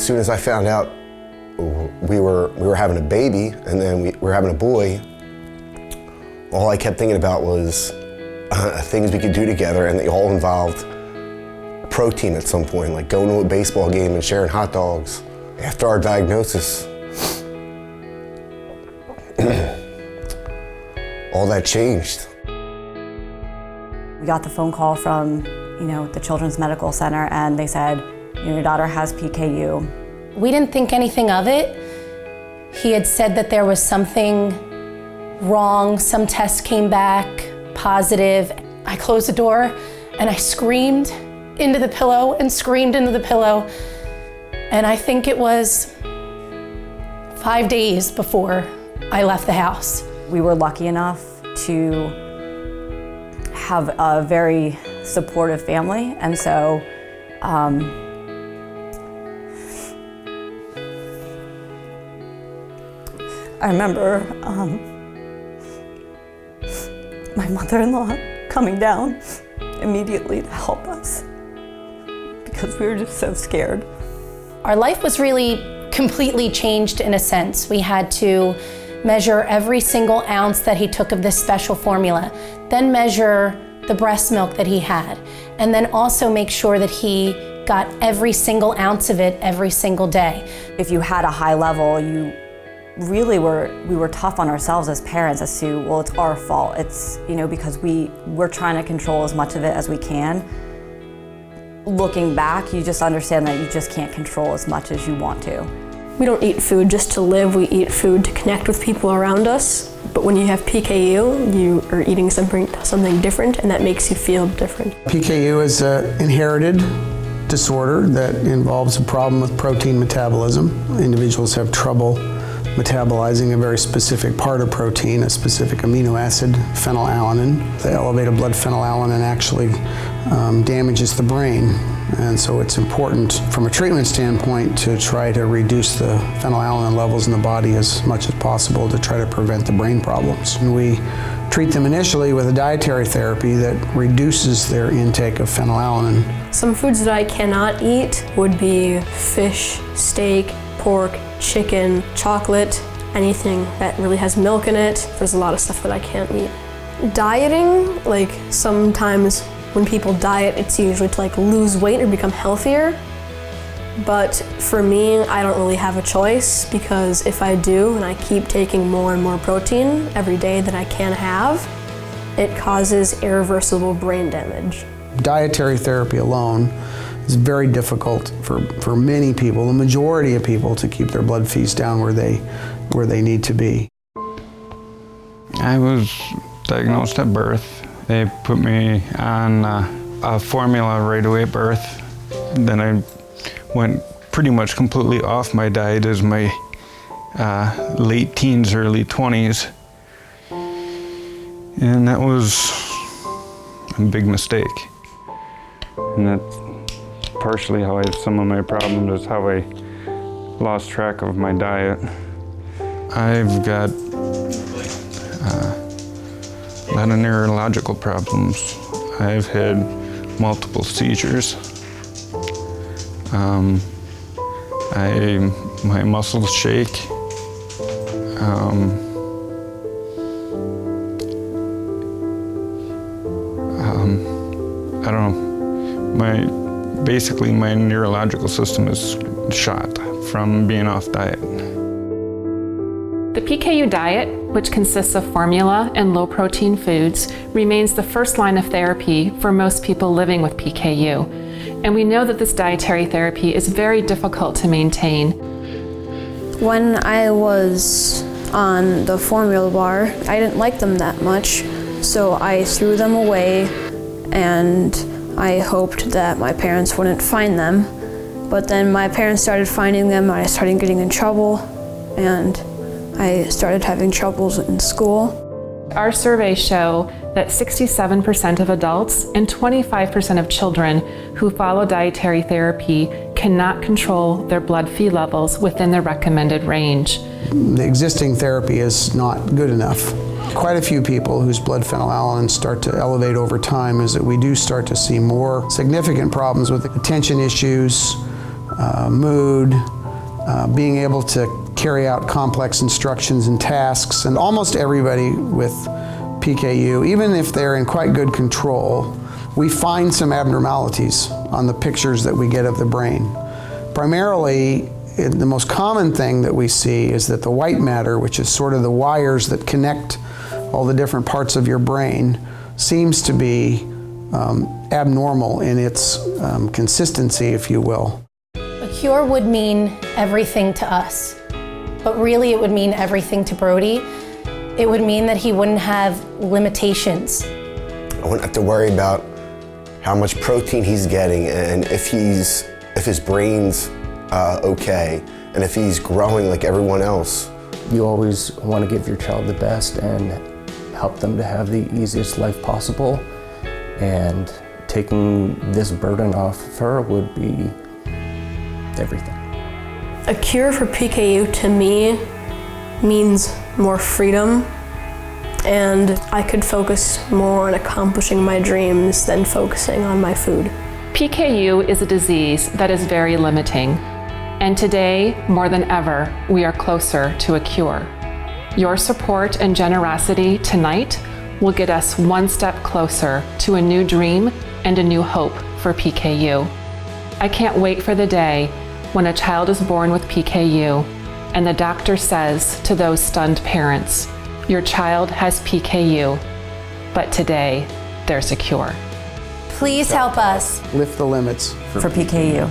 soon as I found out we were having a baby, and then we were having a boy, all I kept thinking about was things we could do together, and they all involved protein at some point, like going to a baseball game and sharing hot dogs. After our diagnosis, all that changed. We got the phone call from, the Children's Medical Center, and they said, your daughter has PKU. We didn't think anything of it. He had said that there was something wrong. Some test came back positive. I closed the door and I screamed into the pillow and screamed into the pillow. And I think it was 5 days before I left the house. We were lucky enough to have a very supportive family, and so I remember my mother-in-law coming down immediately to help us because we were just so scared. Our life was really completely changed in a sense. We had to measure every single ounce that he took of this special formula, then measure the breast milk that he had, and then also make sure that he got every single ounce of it every single day. If you had a high level, we were tough on ourselves as parents as to, well, it's our fault. It's, because we're trying to control as much of it as we can. Looking back, you just understand that you just can't control as much as you want to. We don't eat food just to live, we eat food to connect with people around us. But when you have PKU, you are eating something different, and that makes you feel different. PKU is an inherited disorder that involves a problem with protein metabolism. Individuals have trouble metabolizing a very specific part of protein, a specific amino acid, phenylalanine. The elevated blood phenylalanine actually damages the brain. And so it's important from a treatment standpoint to try to reduce the phenylalanine levels in the body as much as possible to try to prevent the brain problems. And we treat them initially with a dietary therapy that reduces their intake of phenylalanine. Some foods that I cannot eat would be fish, steak, pork, chicken, chocolate, anything that really has milk in it. There's a lot of stuff that I can't eat. Dieting, sometimes when people diet, it's usually to lose weight or become healthier. But for me, I don't really have a choice, because if I do and I keep taking more and more protein every day that I can have, it causes irreversible brain damage. Dietary therapy alone is very difficult for many people, the majority of people, to keep their blood fees down where they need to be. I was diagnosed at birth. They put me on a formula right away at birth. Then I went pretty much completely off my diet as my late teens, early 20s. And that was a big mistake. And that's partially how some of my problems is how I lost track of my diet. I've got a lot of neurological problems. I've had multiple seizures. My muscles shake. I don't know. Basically my neurological system is shot from being off diet. The PKU diet, which consists of formula and low-protein foods, remains the first line of therapy for most people living with PKU. And we know that this dietary therapy is very difficult to maintain. When I was on the formula bar, I didn't like them that much, so I threw them away, and I hoped that my parents wouldn't find them. But then my parents started finding them, and I started getting in trouble, and I started having troubles in school. Our surveys show that 67% of adults and 25% of children who follow dietary therapy cannot control their blood Phe levels within the recommended range. The existing therapy is not good enough. Quite a few people whose blood phenylalanine start to elevate over time is that we do start to see more significant problems with attention issues, mood, being able to carry out complex instructions and tasks, and almost everybody with PKU, even if they're in quite good control, we find some abnormalities on the pictures that we get of the brain. Primarily, the most common thing that we see is that the white matter, which is sort of the wires that connect all the different parts of your brain, seems to be abnormal in its consistency, if you will. A cure would mean everything to us, but really it would mean everything to Brody. It would mean that he wouldn't have limitations. I wouldn't have to worry about how much protein he's getting and if his brain's okay, and if he's growing like everyone else. You always want to give your child the best and help them to have the easiest life possible, and taking this burden off of her would be everything. A cure for PKU to me means more freedom, and I could focus more on accomplishing my dreams than focusing on my food. PKU is a disease that is very limiting, and today, more than ever, we are closer to a cure. Your support and generosity tonight will get us one step closer to a new dream and a new hope for PKU. I can't wait for the day when a child is born with PKU and the doctor says to those stunned parents, "Your child has PKU, but today there's a cure." Please help us Lift the limits For PKU.